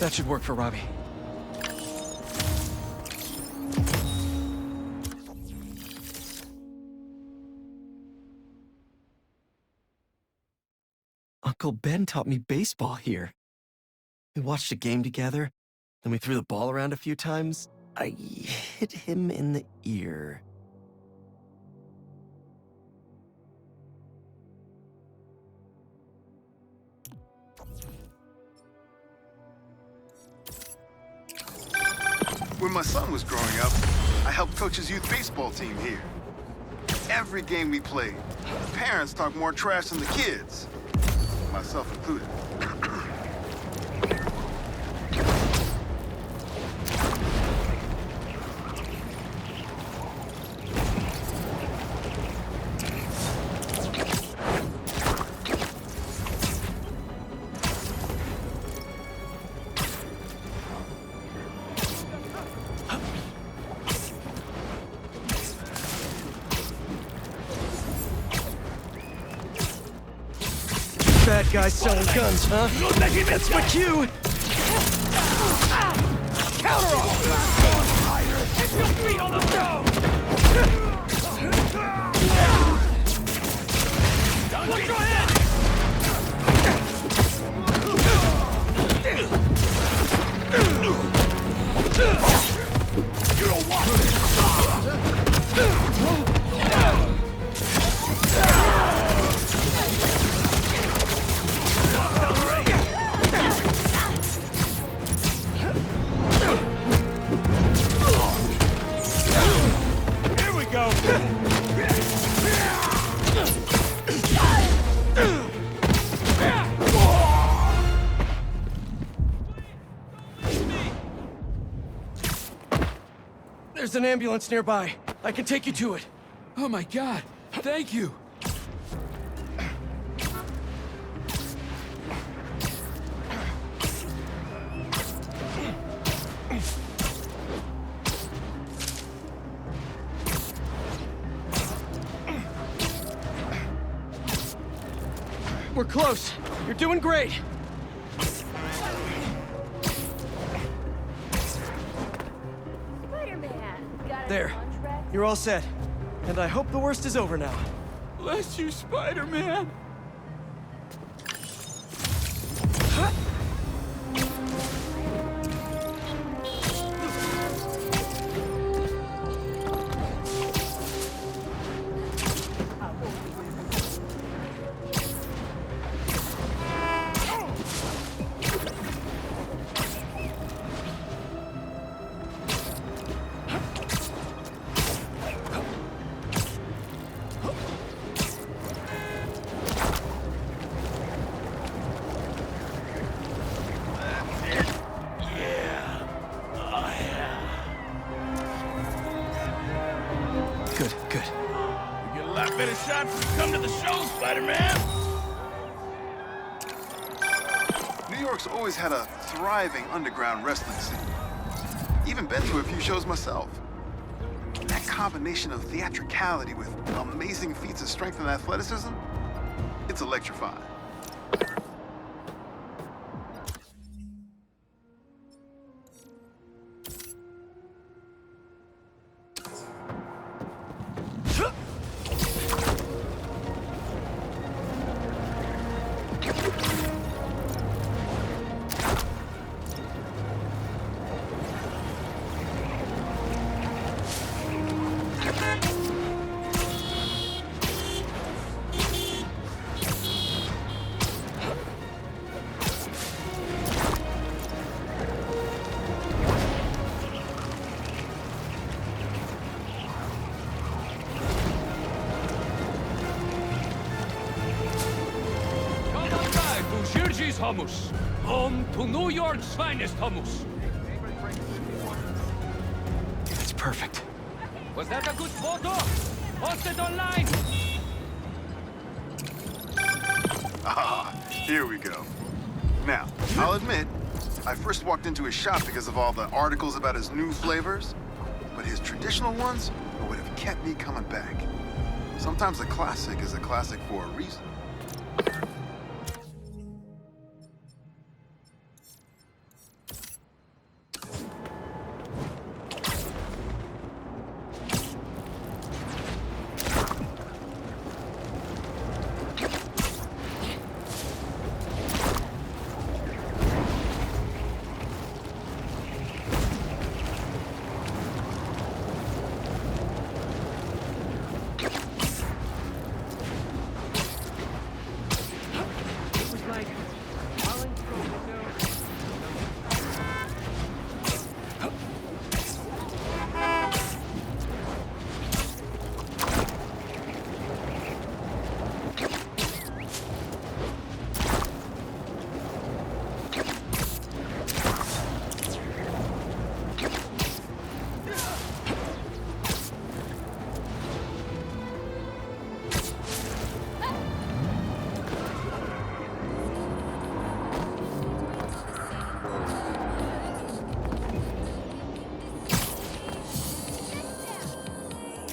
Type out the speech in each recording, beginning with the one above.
That should work for Robbie. Uncle Ben taught me baseball here. We watched a game together, then we threw the ball around a few times. I hit him in the ear. When my son was growing up, I helped coach his youth baseball team here. Every game we played, the parents talked more trash than the kids, myself included. Bad guys selling guns, huh? That's my cue! Counter off! Hit your feet on the ground! Look your head! You don't want it! There's an ambulance nearby. I can take you to it. Oh my God! Thank you! We're close. You're doing great. There. You're all set. And I hope the worst is over now. Bless you, Spider-Man! Good, good. You get a lot better shots if you come to the show, Spider-Man! New York's always had a thriving underground wrestling scene. Even been to a few shows myself. That combination of theatricality with amazing feats of strength and athleticism, it's electrifying. Jersey's hummus. Home to New York's finest hummus. That's perfect. Was that a good photo? Post it online! Ah, here we go. Now, I'll admit, I first walked into his shop because of all the articles about his new flavors, but his traditional ones are what have kept me coming back. Sometimes a classic is a classic for a reason.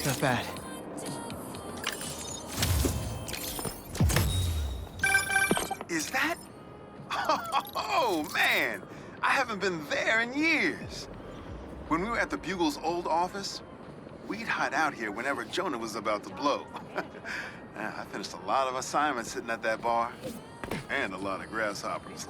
Not bad. Is that? Oh, man! I haven't been there in years. When we were at the Bugle's old office, we'd hide out here whenever Jonah was about to blow. I finished a lot of assignments sitting at that bar. And a lot of grasshoppers.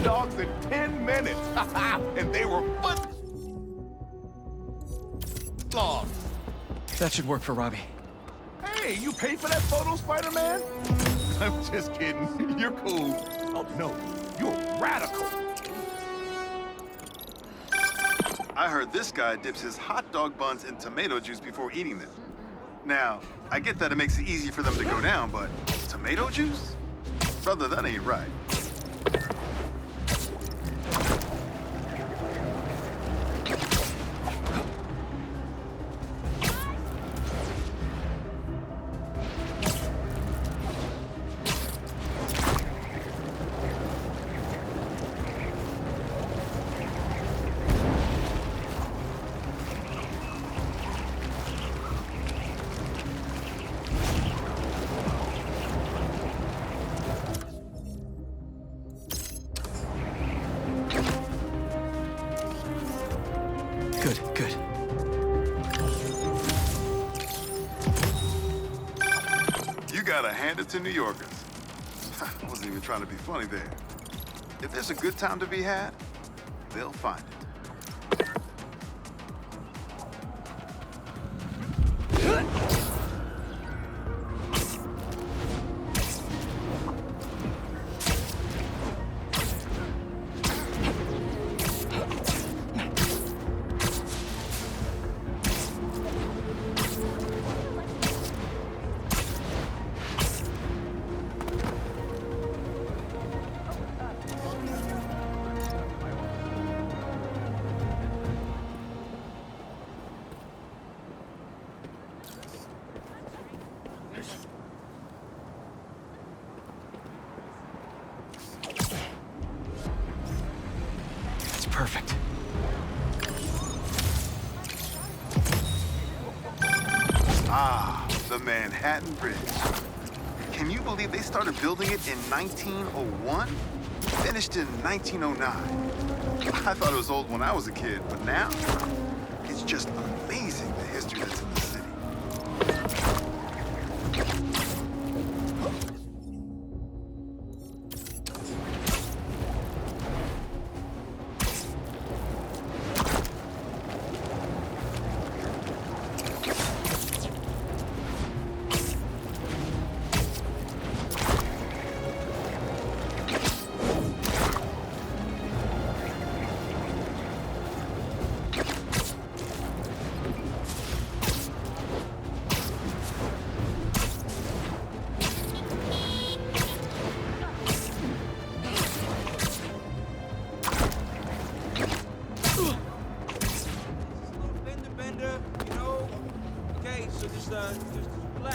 Dogs in 10 minutes. And they were foot dogs. That should work for Robbie. Hey, you paid for that photo, Spider-Man? I'm just kidding. You're cool. Oh, no. You're radical. I heard this guy dips his hot dog buns in tomato juice before eating them. Now, I get that it makes it easy for them to go down, but tomato juice? Brother, that ain't right. Good, good. You gotta hand it to New Yorkers. I wasn't even trying to be funny there. If there's a good time to be had, they'll find it. It's perfect. Ah, the Manhattan Bridge. Can you believe they started building it in 1901? Finished in 1909. I thought it was old when I was a kid, but now, it's just amazing the history that's in the city.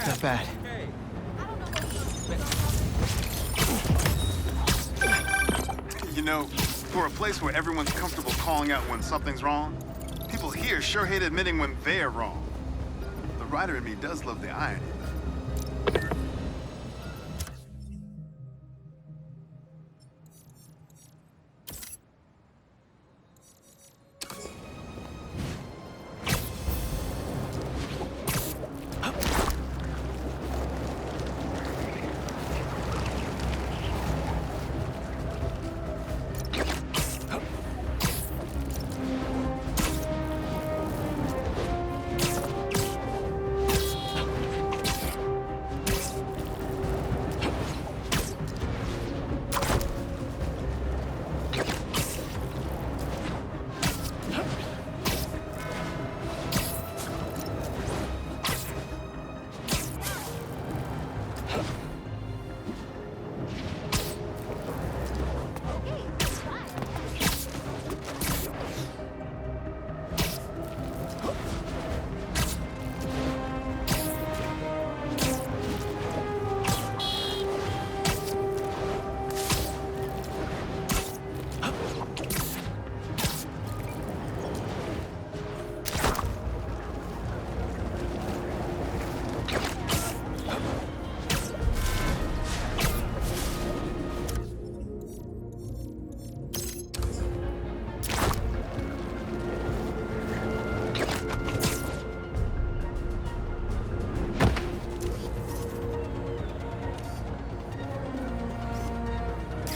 Not bad. You know, For a place where everyone's comfortable calling out when something's wrong, people here sure hate admitting when they're wrong. The writer in me does love the irony.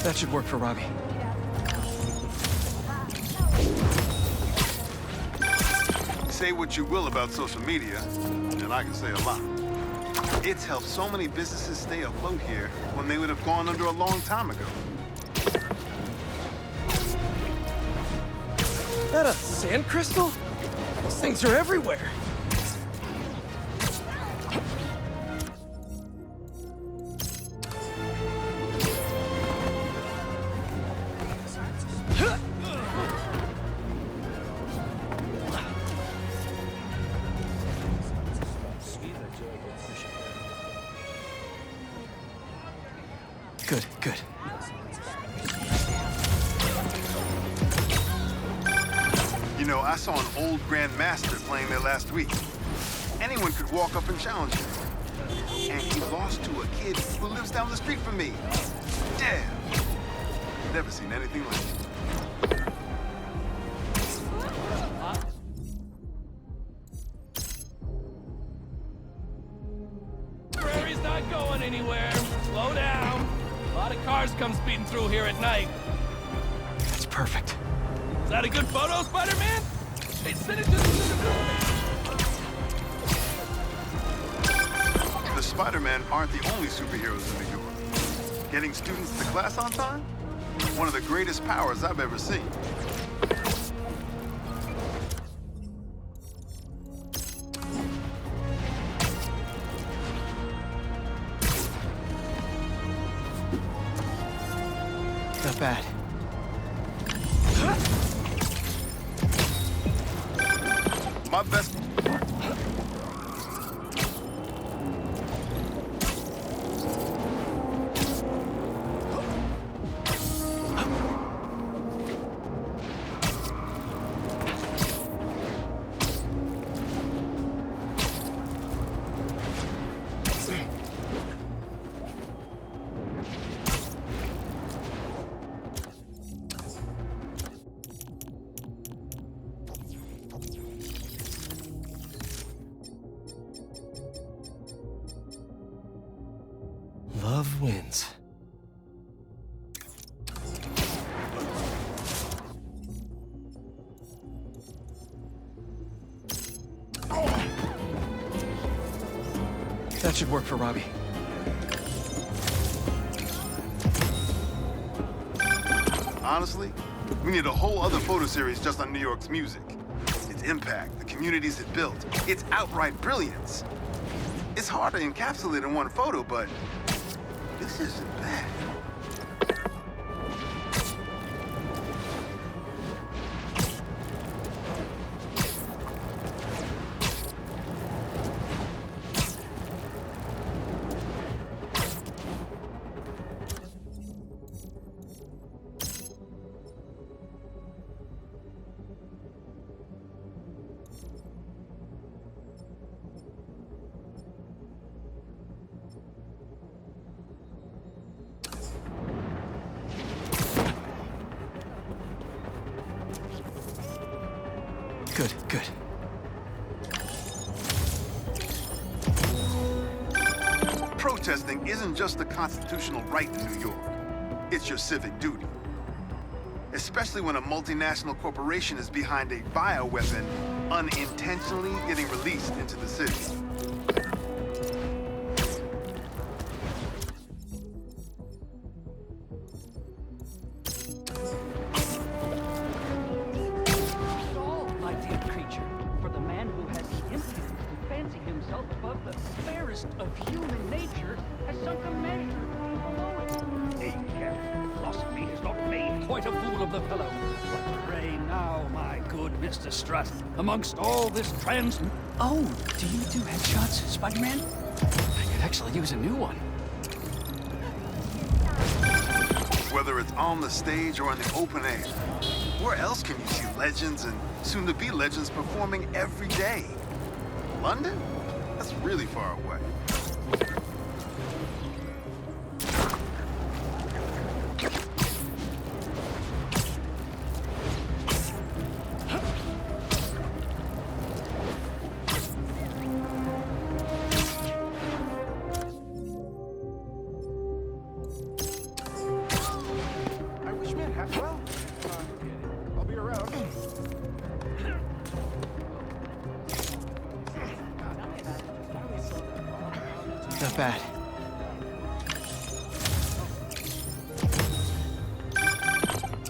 That should work for Robbie. Say what you will about social media, and I can say a lot. It's helped so many businesses stay afloat here when they would have gone under a long time ago. That a sand crystal? Those things are everywhere. Good, good. You know, I saw an old Grand Master playing there last week. Anyone could walk up and challenge him. And he lost to a kid who lives down the street from me. Damn. Never seen anything like it. Library's not going anywhere. Slow down. A lot of cars come speeding through here at night. That's perfect. Is that a good photo, Spider-Man? Hey, send it to the The Spider-Men aren't the only superheroes in New York. Getting students to class on time? One of the greatest powers I've ever seen. Not bad. My best... Love wins. That should work for Robbie. Honestly, we need a whole other photo series just on New York's music. Its impact, the communities it built, its outright brilliance. It's hard to encapsulate in one photo, but this isn't bad. Good, good. Protesting isn't just a constitutional right in New York. It's your civic duty. Especially when a multinational corporation is behind a bioweapon unintentionally getting released into the city. All, my dear creature, for the man who has the impudence to fancy himself above the fairest of human nature has sunk a measure below it. Hey, Captain, philosophy has not made quite a fool of the fellow. But pray now, my good Mr. Strutt, amongst all this Oh, do you do headshots, Spider-Man? I could actually use a new one. Whether it's on the stage or in the open air, where else can you see legends and soon-to-be legends performing every day? London? That's really far away. I wish me well. I'll be around. Not bad.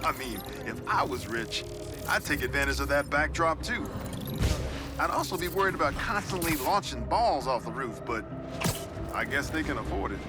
I mean, if I was rich, I'd take advantage of that backdrop too. I'd also be worried about constantly launching balls off the roof, but I guess they can afford it.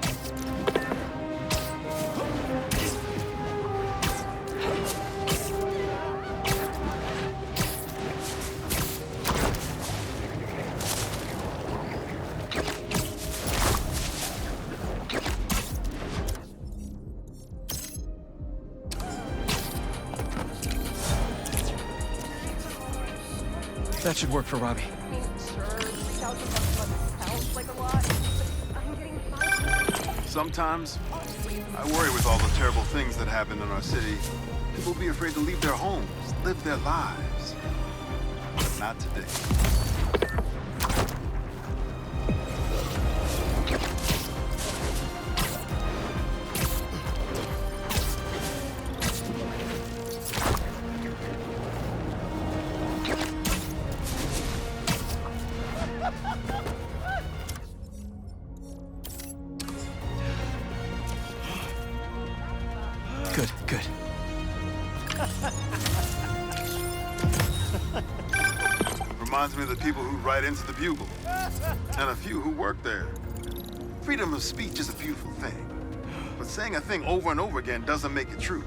That should work for Robbie. I mean, sure, $3,000 sounds like a lot, but I'm getting $500. Sometimes, I worry with all the terrible things that happen in our city. People will be afraid to leave their homes, live their lives. But not today. Good, good. Reminds me of the people who write into the Bugle, and a few who work there. Freedom of speech is a beautiful thing, but saying a thing over and over again doesn't make it true.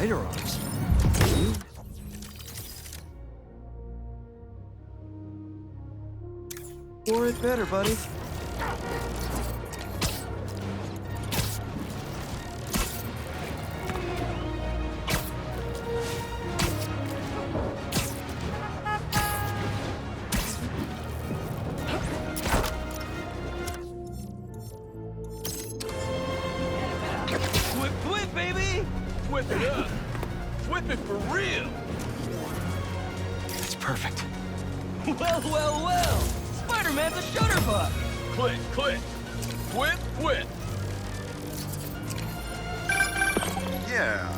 Spider arms. Or it better, buddy. Whip, whip, baby! Whip it up. Whip it for real. It's perfect. Well, well, well! Spider-Man's a shutterbug! Click, click. Whip, whip. Yeah.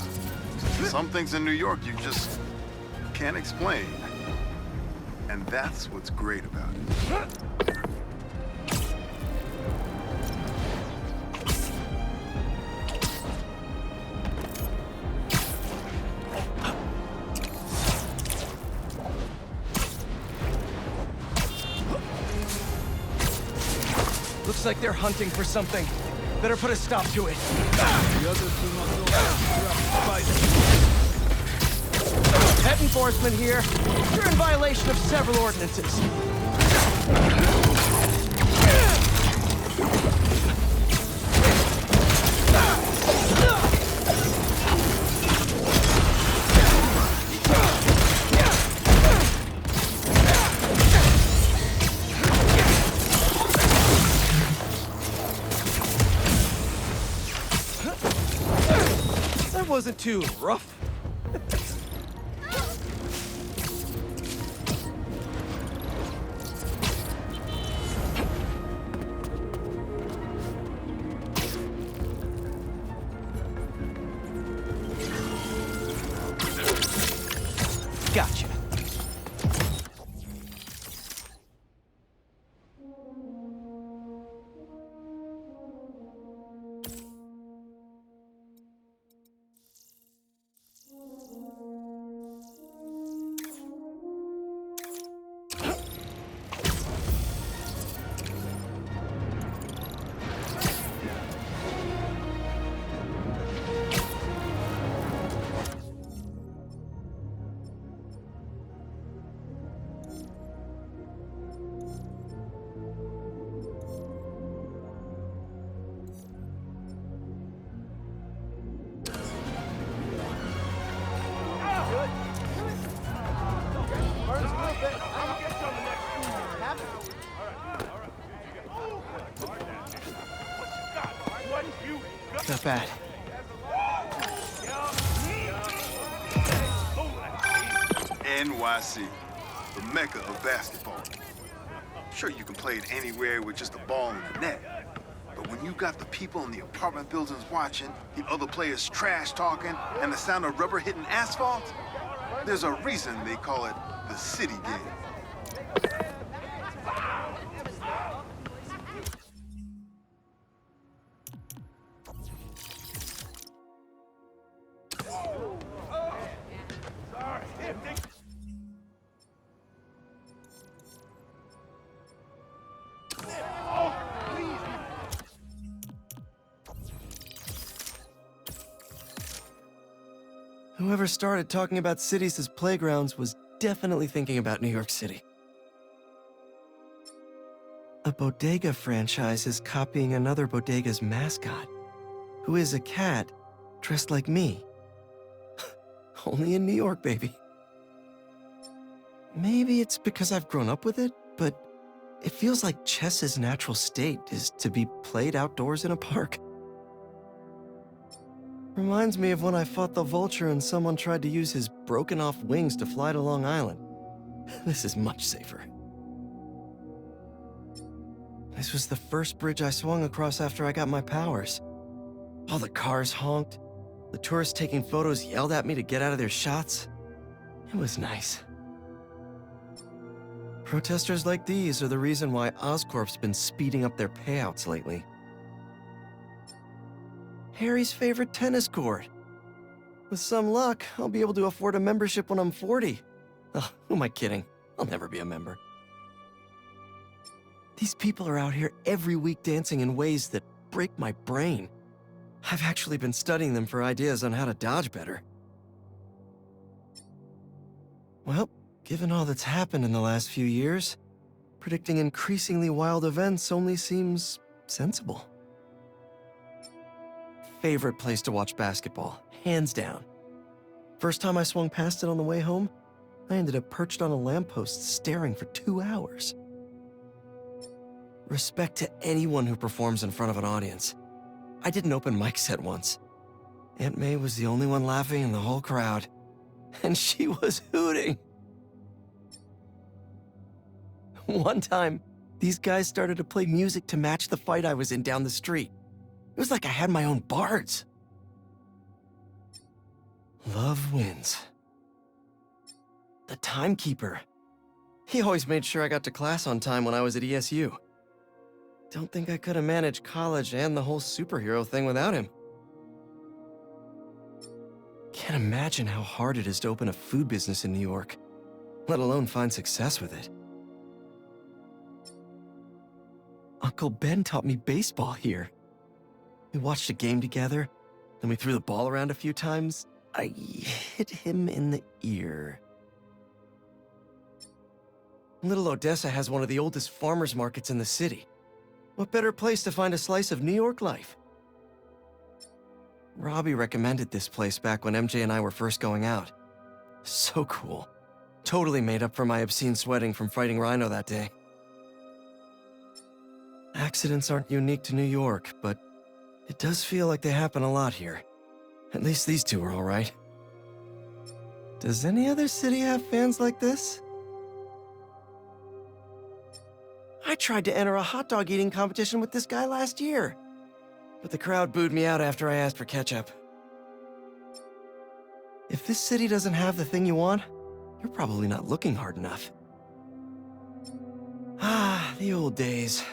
Some things in New York you just can't explain. And that's what's great about it. Looks like they're hunting for something. Better put a stop to it. The others do not know how to fight. Pet enforcement here. You're in violation of several ordinances. That wasn't too rough. Gotcha. Not bad. NYC, the mecca of basketball. Sure, you can play it anywhere with just a ball in the net. But when you got the people in the apartment buildings watching, the other players trash talking, and the sound of rubber hitting asphalt, there's a reason they call it the city game. Whoever started talking about cities as playgrounds was definitely thinking about New York City. A bodega franchise is copying another bodega's mascot, who is a cat dressed like me. Only in New York, baby. Maybe it's because I've grown up with it, but it feels like chess's natural state is to be played outdoors in a park. Reminds me of when I fought the vulture and someone tried to use his broken-off wings to fly to Long Island. This is much safer. This was the first bridge I swung across after I got my powers. All the cars honked. The tourists taking photos yelled at me to get out of their shots. It was nice. Protesters like these are the reason why Oscorp's been speeding up their payouts lately. Harry's favorite tennis court. With some luck, I'll be able to afford a membership when I'm 40. Ugh, who am I kidding? I'll never be a member. These people are out here every week dancing in ways that break my brain. I've actually been studying them for ideas on how to dodge better. Well, given all that's happened in the last few years, predicting increasingly wild events only seems sensible. Favorite place to watch basketball, hands down. First time I swung past it on the way home, I ended up perched on a lamppost staring for 2 hours. Respect to anyone who performs in front of an audience. I did an open mic set once. Aunt May was the only one laughing in the whole crowd, and she was hooting. One time, these guys started to play music to match the fight I was in down the street. It was like I had my own bards. Love wins. The timekeeper. He always made sure I got to class on time when I was at ESU. Don't think I could have managed college and the whole superhero thing without him. Can't imagine how hard it is to open a food business in New York, let alone find success with it. Uncle Ben taught me baseball here. We watched a game together, then we threw the ball around a few times. I hit him in the ear. Little Odessa has one of the oldest farmers markets in the city. What better place to find a slice of New York life? Robbie recommended this place back when MJ and I were first going out. So cool. Totally made up for my obscene sweating from fighting Rhino that day. Accidents aren't unique to New York, but it does feel like they happen a lot here. At least these two are all right. Does any other city have fans like this? I tried to enter a hot dog eating competition with this guy last year, but the crowd booed me out after I asked for ketchup. If this city doesn't have the thing you want, you're probably not looking hard enough. Ah, the old days.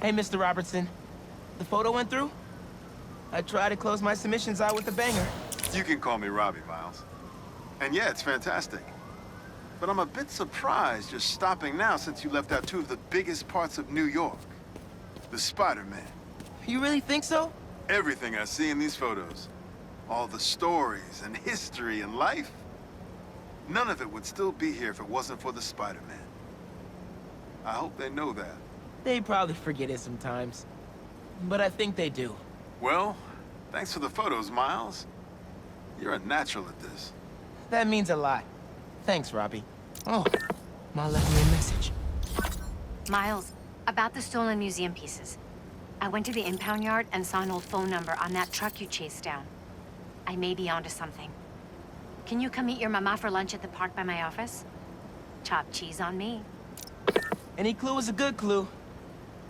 Hey, Mr. Robertson. The photo went through? I tried to close my submissions out with a banger. You can call me Robbie, Miles. And yeah, it's fantastic. But I'm a bit surprised you're stopping now since you left out two of the biggest parts of New York. The Spider-Man. You really think so? Everything I see in these photos. All the stories and history and life. None of it would still be here if it wasn't for the Spider-Man. I hope they know that. They probably forget it sometimes. But I think they do. Well, thanks for the photos, Miles. You're a natural at this. That means a lot. Thanks, Robbie. Oh, Ma left me a message. Miles, about the stolen museum pieces. I went to the impound yard and saw an old phone number on that truck you chased down. I may be onto something. Can you come meet your mama for lunch at the park by my office? Chopped cheese on me. Any clue is a good clue.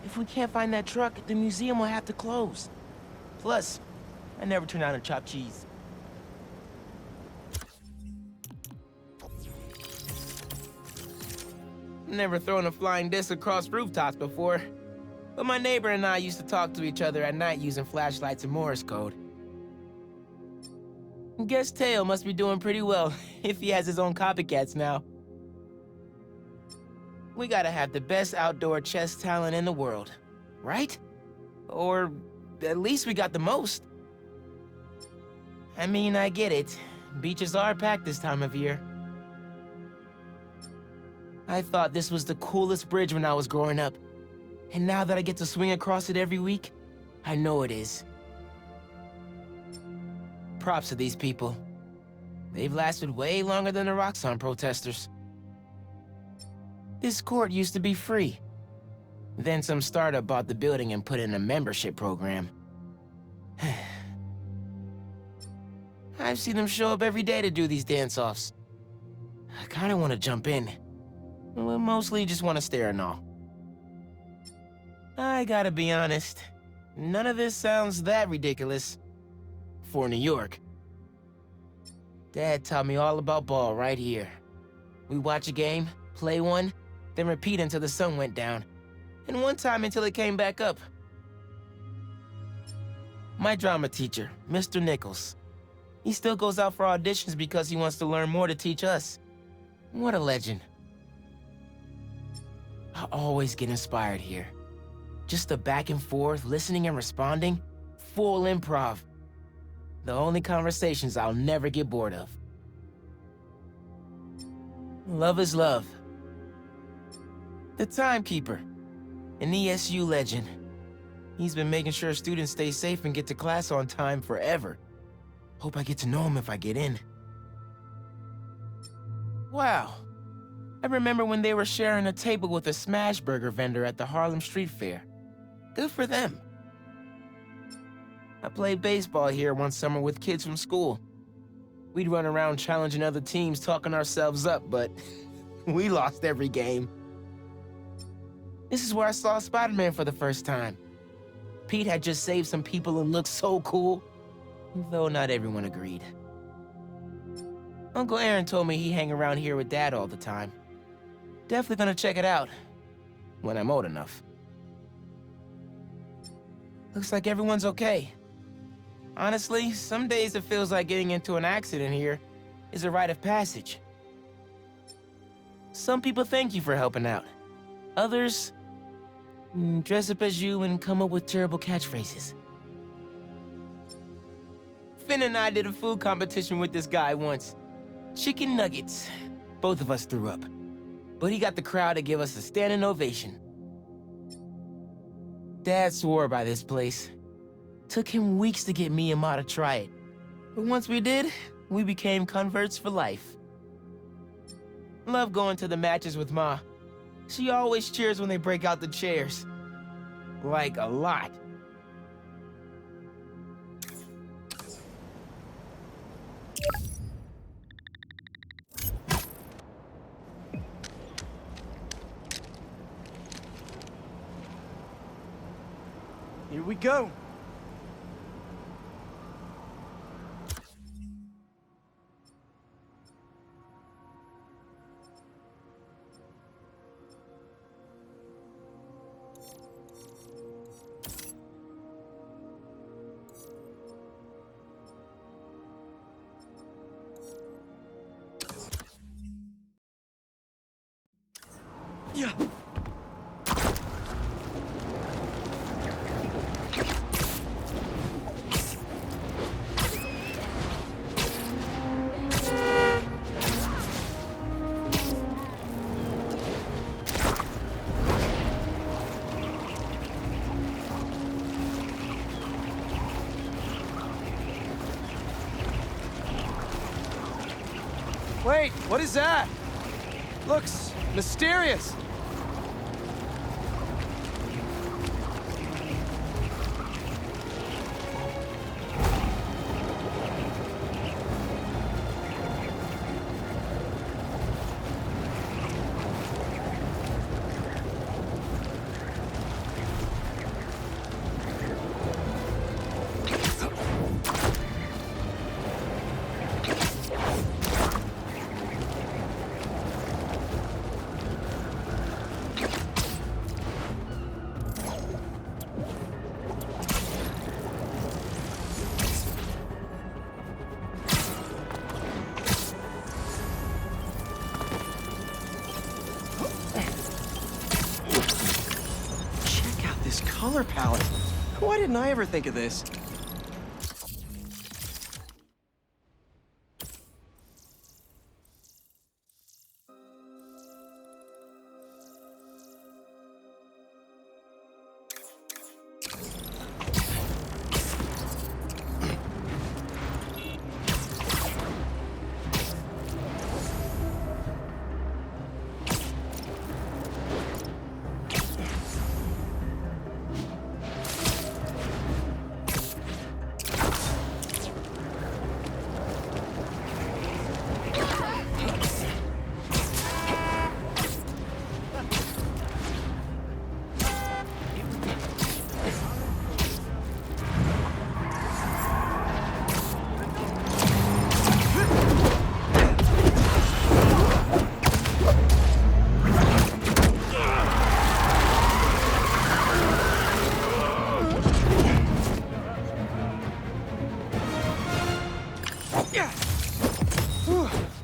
If we can't find that truck, the museum will have to close. Plus, I never turn down a chopped cheese. Never thrown a flying disc across rooftops before, but my neighbor and I used to talk to each other at night using flashlights and Morse code. Guess Teo must be doing pretty well if he has his own copycats now. We gotta have the best outdoor chess talent in the world, right? Or at least we got the most. I mean, I get it. Beaches are packed this time of year. I thought this was the coolest bridge when I was growing up. And now that I get to swing across it every week, I know it is. Props to these people. They've lasted way longer than the Roxxon protesters. This court used to be free. Then some startup bought the building and put in a membership program. I've seen them show up every day to do these dance-offs. I kinda wanna jump in. But mostly just wanna stare and all. I gotta be honest. None of this sounds that ridiculous. For New York. Dad taught me all about ball right here. We watch a game, play one, then repeat until the sun went down. And one time until it came back up. My drama teacher, Mr. Nichols. He still goes out for auditions because he wants to learn more to teach us. What a legend. I always get inspired here. Just the back and forth, listening and responding, full improv. The only conversations I'll never get bored of. Love is love. The timekeeper, an ESU legend. He's been making sure students stay safe and get to class on time forever. Hope I get to know him if I get in. Wow. I remember when they were sharing a table with a smash burger vendor at the Harlem Street Fair. Good for them. I played baseball here one summer with kids from school. We'd run around challenging other teams, talking ourselves up, but we lost every game. This is where I saw Spider-Man for the first time. Pete had just saved some people and looked so cool, though not everyone agreed. Uncle Aaron told me he hang around here with Dad all the time. Definitely gonna check it out, when I'm old enough. Looks like everyone's okay. Honestly, some days it feels like getting into an accident here is a rite of passage. Some people thank you for helping out. Others dress up as you and come up with terrible catchphrases. Finn and I did a food competition with this guy once. Chicken nuggets. Both of us threw up. But he got the crowd to give us a standing ovation. Dad swore by this place. Took him weeks to get me and Ma to try it. But once we did, we became converts for life. Love going to the matches with Ma. She always cheers when they break out the chairs. Like, a lot. Here we go. Yeah. Wait, what is that? Looks mysterious. Color palette. Why didn't I ever think of this?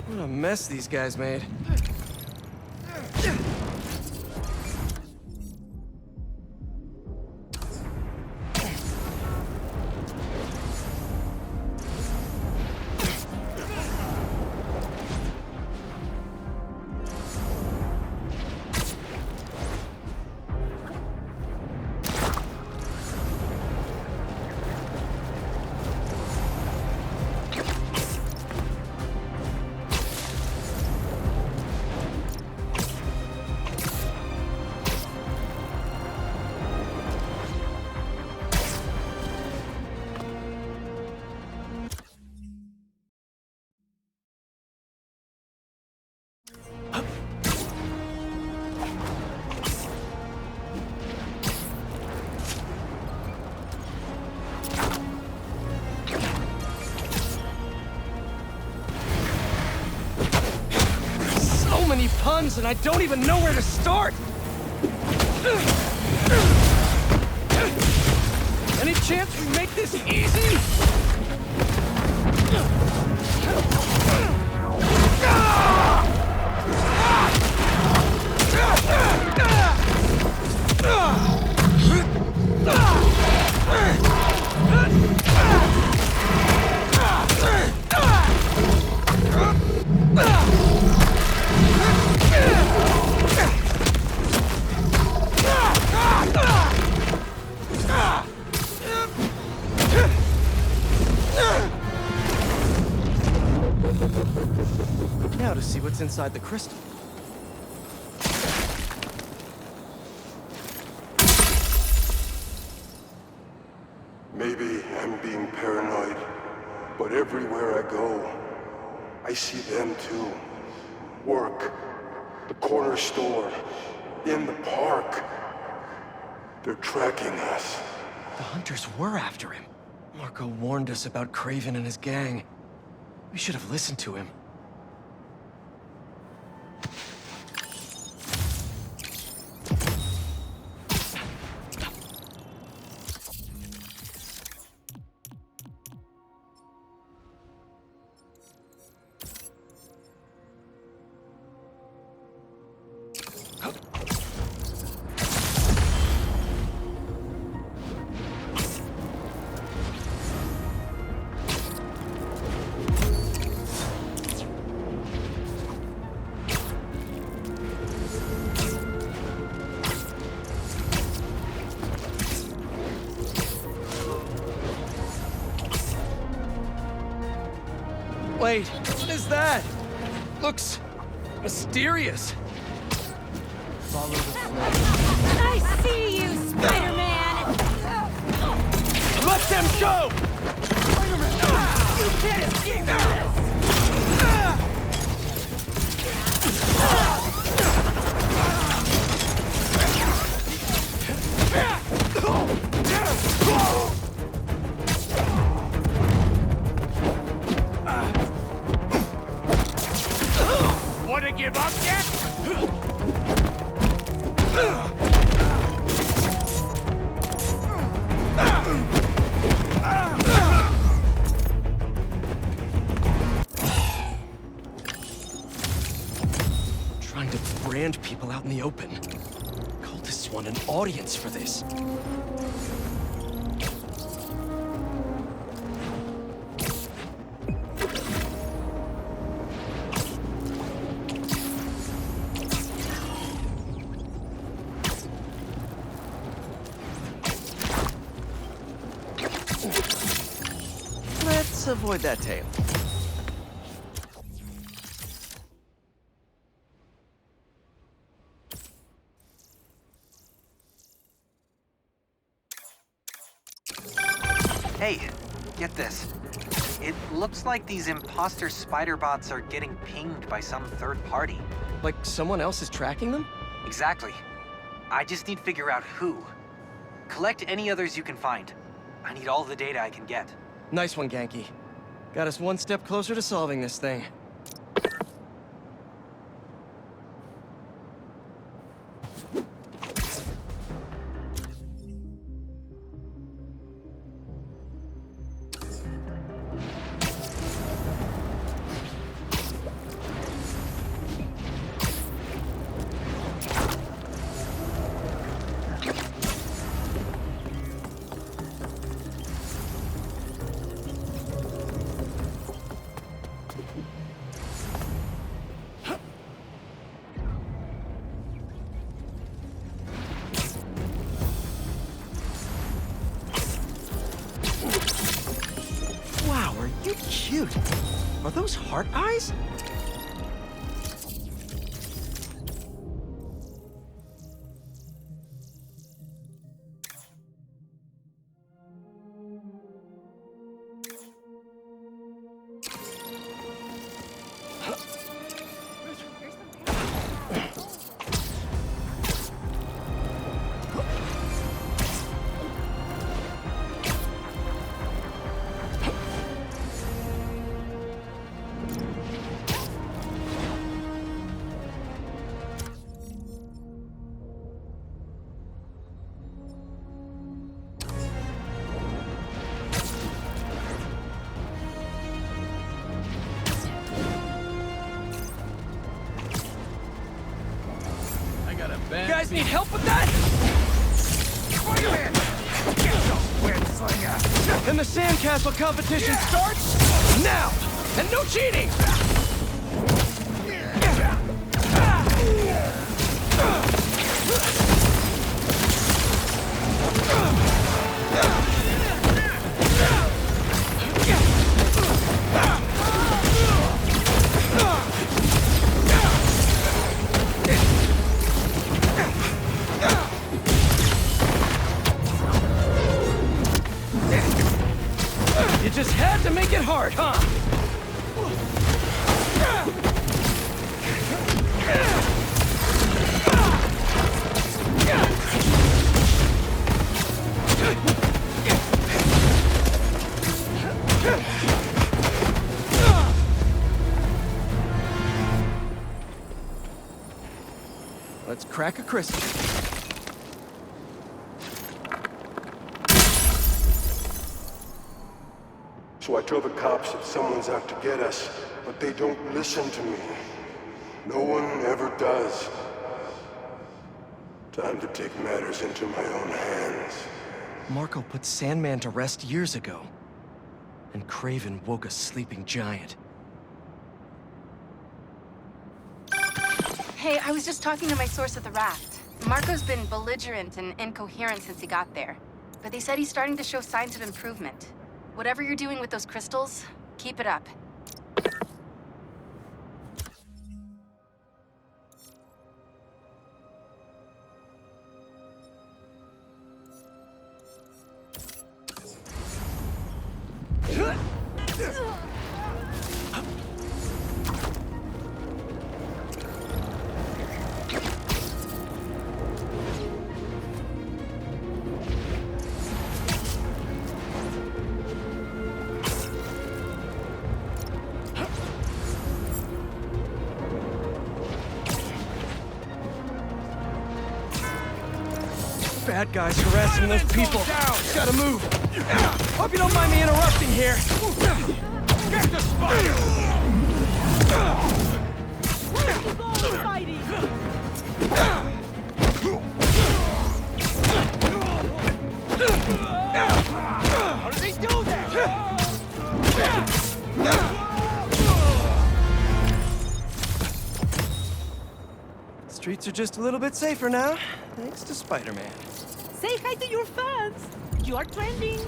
What a mess these guys made. So many puns, and I don't even know where to start! Any chance we make this easy? Now to see what's inside the crystal. Maybe I'm being paranoid, but everywhere I go, I see them too. Work, the corner store, in the park. They're tracking us. The hunters were after him. Marco warned us about Craven and his gang. We should have listened to him. Wait, what is that? Looks mysterious. Follow the flame. I see you, Spider-Man! Let them go! You can't escape this! Wanna give up yet? Trying to brand people out in the open. Cultists want an audience for this. Let's avoid that tail. Hey, get this. It looks like these imposter spider bots are getting pinged by some third party. Like someone else is tracking them? Exactly. I just need to figure out who. Collect any others you can find. I need all the data I can get. Nice one, Genki. Got us one step closer to solving this thing. Wow, are you cute? Are those heart eyes? You guys need help with that? And the sandcastle competition starts now! And no cheating! just had to make it hard, huh? Let's crack a crystal. So I tell the cops that someone's out to get us, but they don't listen to me. No one ever does. Time to take matters into my own hands. Marco put Sandman to rest years ago. And Craven woke a sleeping giant. Hey, I was just talking to my source at the raft. Marco's been belligerent and incoherent since he got there. But they said he's starting to show signs of improvement. Whatever you're doing with those crystals, keep it up. Bad guys harassing those people. Gotta move. Hope you don't mind me interrupting here. Get the spider! Where's the goal, Spidey? How does he do that? Streets are just a little bit safer now, thanks to Spider-Man. Say hi to your fans. You are trending.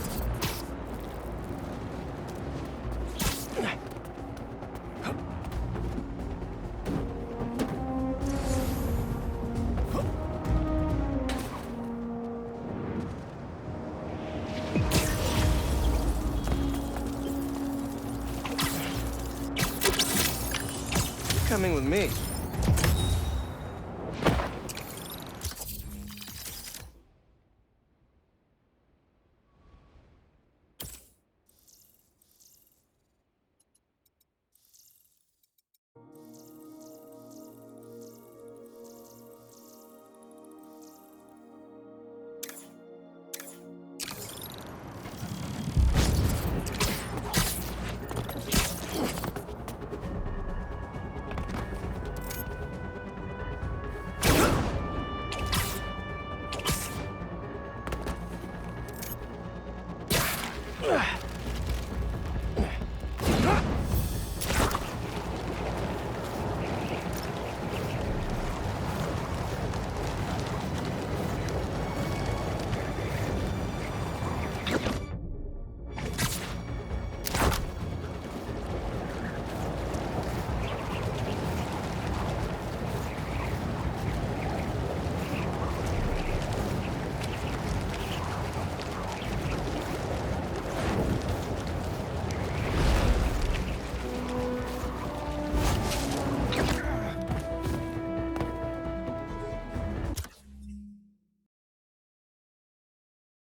You're coming with me.